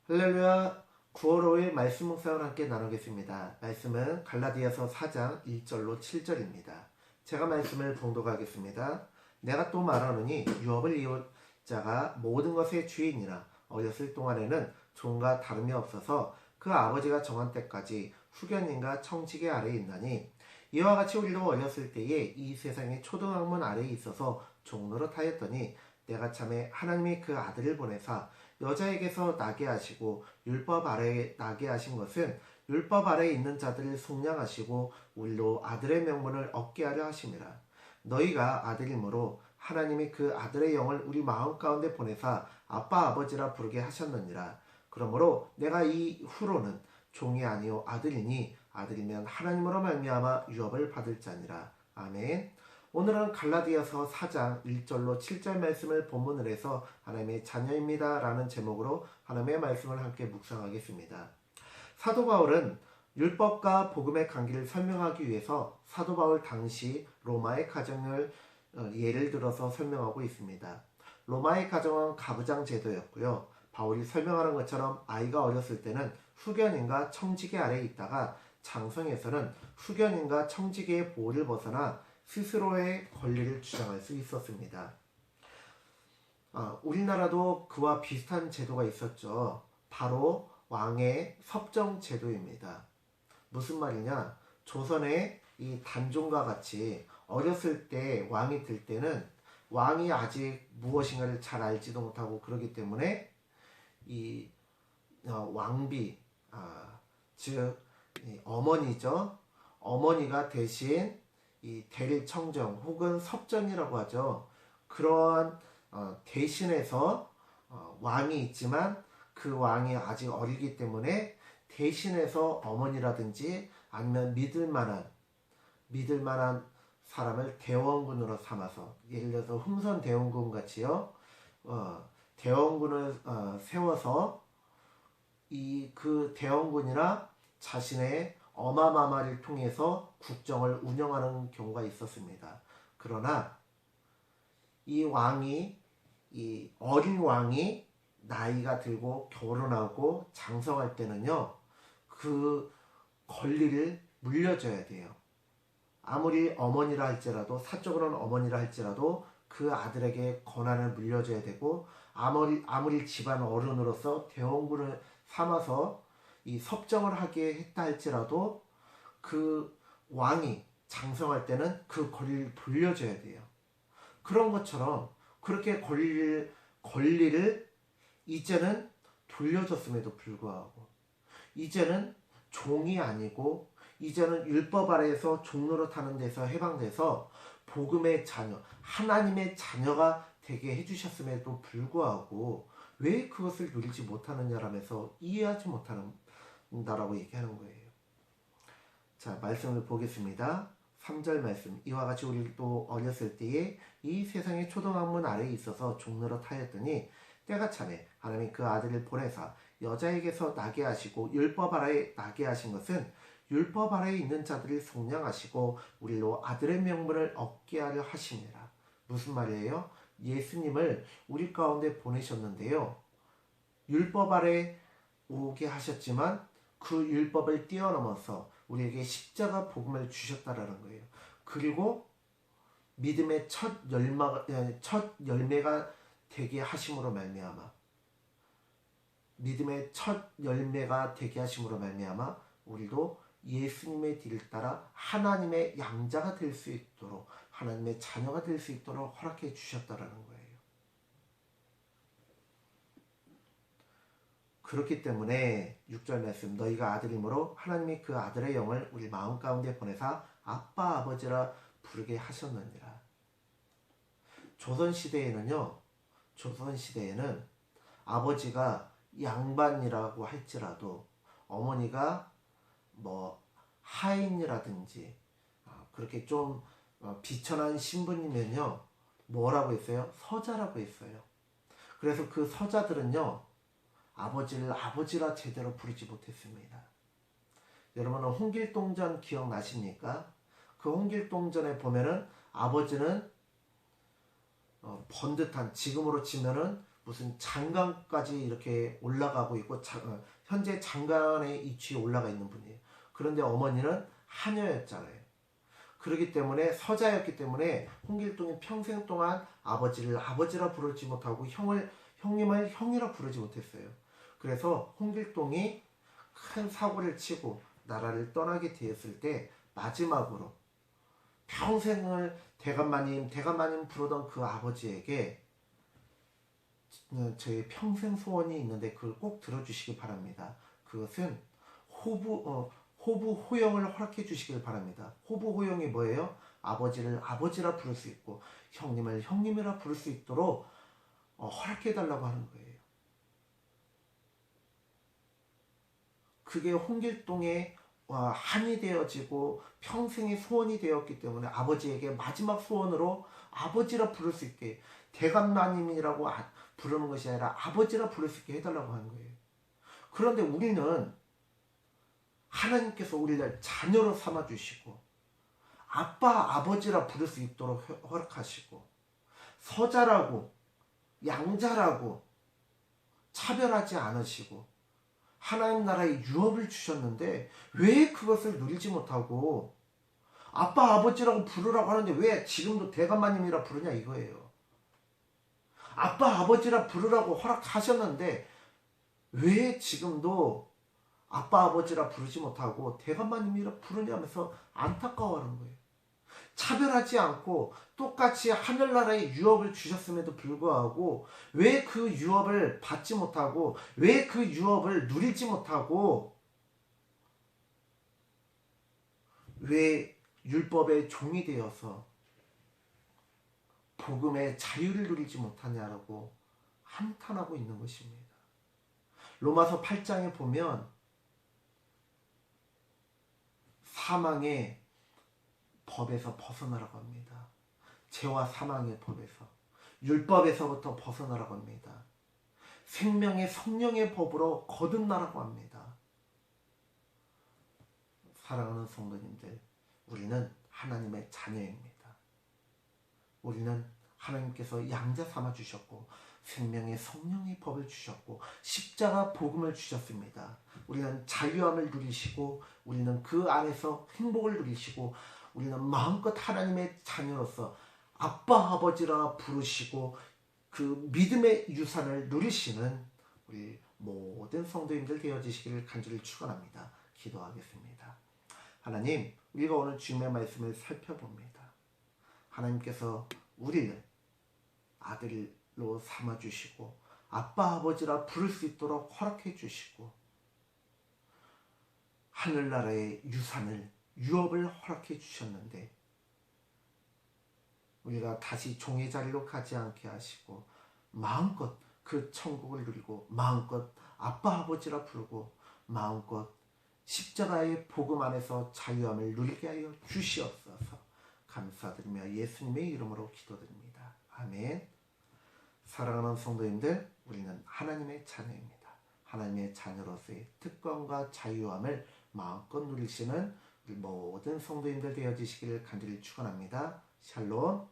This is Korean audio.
할렐루야. 9월 5일 말씀 묵상을 함께 나누겠습니다. 말씀은 갈라디아서 4장 1절로 7절입니다. 제가 말씀을 봉독하겠습니다. 내가 또 말하노니 유업을 이은 자가 모든 것의 주인이라 어렸을 동안에는 종과 다름이 없어서 그 아버지가 정한 때까지 후견인과 청지기 아래에 있나니 이와 같이 우리도 어렸을 때에 이 세상의 초등학문 아래에 있어서 종노릇 하였더니 내가 참에 하나님이 그 아들을 보내사 여자에게서 나게 하시고 율법 아래에 나게 하신 것은 율법 아래에 있는 자들을 속량하시고 우리로 아들의 명분을 얻게 하려 하심이라. 너희가 아들이므로 하나님이 그 아들의 영을 우리 마음 가운데 보내사 아빠 아버지라 부르게 하셨느니라. 그러므로 내가 이 후로는 종이 아니요 아들이니 아들이면 하나님으로 말미암아 유업을 받을 자니라. 아멘. 오늘은 갈라디아서 4장 1절로 7절 말씀을 본문을 해서 하나님의 자녀입니다 라는 제목으로 하나님의 말씀을 함께 묵상하겠습니다. 사도 바울은 율법과 복음의 관계를 설명하기 위해서 사도 바울 당시 로마의 가정을 예를 들어서 설명하고 있습니다. 로마의 가정은 가부장 제도였고요. 바울이 설명하는 것처럼 아이가 어렸을 때는 후견인과 청지기 아래에 있다가 장성에서는 후견인과 청지기의 보호를 벗어나 스스로의 권리를 주장할 수 있었습니다. 우리나라도 그와 비슷한 제도가 있었죠. 바로 왕의 섭정 제도입니다. 무슨 말이냐? 조선의 이 단종과 같이 어렸을 때 왕이 될 때는 왕이 아직 무엇인가를 잘 알지도 못하고 그러기 때문에 이 왕비, 즉 어머니죠. 어머니가 대신 이 대리청정 혹은 섭정이라고 하죠. 그러한 대신해서 왕이 있지만 그 왕이 아직 어리기 때문에 대신해서 어머니라든지 아니면 믿을 만한 사람을 대원군으로 삼아서, 예를 들어서 흠선 대원군 같이요, 대원군을 세워서 그 대원군이나 자신의 어마마마를 통해서 국정을 운영하는 경우가 있었습니다. 그러나 이 어린 왕이 나이가 들고 결혼하고 장성할 때는요, 그 권리를 물려줘야 돼요. 아무리 어머니라 할지라도, 사적으로는 어머니라 할지라도 그 아들에게 권한을 물려줘야 되고, 아무리 집안 어른으로서 대원군을 삼아서 이 섭정을 하게 했다 할지라도 그 왕이 장성할 때는 그 권리를 돌려줘야 돼요. 그런 것처럼 그렇게 권리를 이제는 돌려줬음에도 불구하고 이제는 종이 아니고 이제는 율법 아래에서 종노릇하는 데서 해방돼서 복음의 자녀, 하나님의 자녀가 되게 해주셨음에도 불구하고 왜 그것을 누리지 못하느냐라면서 이해하지 못한다라고 얘기하는 거예요. 자, 말씀을 보겠습니다. 3절 말씀. 이와 같이 우리도 어렸을 때에 이 세상의 초등학문 아래에 있어서 종노릇 하였더니 때가 차매 하나님이 그 아들을 보내사 여자에게서 나게 하시고 율법 아래에 나게 하신 것은 율법 아래에 있는 자들을 속량하시고 우리로 아들의 명분을 얻게 하려 하심이라. 무슨 말이에요? 예수님을 우리 가운데 보내셨는데요. 율법 아래 오게 하셨지만 그 율법을 뛰어넘어서 우리에게 십자가 복음을 주셨다라는 거예요. 그리고 믿음의 첫 열매가 되게 하심으로 말미암아, 믿음의 첫 열매가 되게 하심으로 말미암아 우리도 예수님의 뒤를 따라 하나님의 양자가 될 수 있도록, 하나님의 자녀가 될 수 있도록 허락해 주셨다라는 거예요. 그렇기 때문에 6절 말씀, 너희가 아들이므로 하나님이 그 아들의 영을 우리 마음 가운데 보내사 아빠 아버지라 부르게 하셨느니라. 조선시대에는 아버지가 양반이라고 할지라도 어머니가 뭐 하인이라든지 그렇게 좀 비천한 신분이면요, 뭐라고 했어요? 서자라고 했어요. 그래서 그 서자들은요, 아버지를 아버지라 제대로 부르지 못했습니다. 여러분은 홍길동전 기억나십니까? 그 홍길동전에 보면은 아버지는 번듯한, 지금으로 치면은 무슨 장관까지 이렇게 올라가고 있고 현재 장관의 위치에 올라가 있는 분이에요. 그런데 어머니는 하녀였잖아요. 그렇기 때문에 서자였기 때문에 홍길동이 평생 동안 아버지를 아버지라 부르지 못하고 형님을 형이라 부르지 못했어요. 그래서 홍길동이 큰 사고를 치고 나라를 떠나게 되었을 때 마지막으로 평생을 대감마님 부르던 그 아버지에게 저의 평생 소원이 있는데 그걸 꼭 들어주시기 바랍니다. 그것은 호부 호영을 허락해 주시길 바랍니다. 호부 호영이 뭐예요? 아버지를 아버지라 부를 수 있고 형님을 형님이라 부를 수 있도록 허락해 달라고 하는 거예요. 그게 홍길동의 한이 되어지고 평생의 소원이 되었기 때문에 아버지에게 마지막 소원으로 아버지라 부를 수 있게 대감마님이라고 부르는 것이 아니라 아버지라 부를 수 있게 해달라고 하는 거예요. 그런데 우리는 하나님께서 우리를 자녀로 삼아주시고 아빠 아버지라 부를 수 있도록 허락하시고 서자라고 양자라고 차별하지 않으시고 하나님 나라의 유업을 주셨는데 왜 그것을 누리지 못하고 아빠 아버지라고 부르라고 하는데 왜 지금도 대감마님이라 부르냐 이거예요. 아빠 아버지라 부르라고 허락하셨는데 왜 지금도 아빠 아버지라 부르지 못하고 대감마님이라 부르냐면서 안타까워하는 거예요. 차별하지 않고 똑같이 하늘나라의 유업을 주셨음에도 불구하고 왜 그 유업을 받지 못하고 왜 그 유업을 누리지 못하고 왜 율법의 종이 되어서 복음의 자유를 누리지 못하냐라고 한탄하고 있는 것입니다. 로마서 8장에 보면 사망의 법에서 벗어나라고 합니다. 죄와 사망의 법에서 율법에서부터 벗어나라고 합니다. 생명의 성령의 법으로 거듭나라고 합니다. 사랑하는 성도님들, 우리는 하나님의 자녀입니다. 우리는 하나님께서 양자 삼아 주셨고 생명의 성령의 법을 주셨고 십자가 복음을 주셨습니다. 우리는 자유함을 누리시고 우리는 그 안에서 행복을 누리시고 우리는 마음껏 하나님의 자녀로서 아빠 아버지라 부르시고 그 믿음의 유산을 누리시는 우리 모든 성도님들 되어지시기를 간절히 축원합니다. 기도하겠습니다. 하나님, 우리가 오늘 주님의 말씀을 살펴봅니다. 하나님께서 우리를 아들로 삼아주시고 아빠 아버지라 부를 수 있도록 허락해 주시고 하늘나라의 유산을 유업을 허락해 주셨는데 우리가 다시 종의 자리로 가지 않게 하시고 마음껏 그 천국을 누리고 마음껏 아빠 아버지라 부르고 마음껏 십자가의 복음 안에서 자유함을 누리게 하여 주시옵소서. 감사드리며 예수님의 이름으로 기도드립니다. 아멘. 사랑하는 성도님들, 우리는 하나님의 자녀입니다. 하나님의 자녀로서의 특권과 자유함을 마음껏 누리시는 우리 모든 성도님들 되어지시기를 간절히 축원합니다. 샬롬.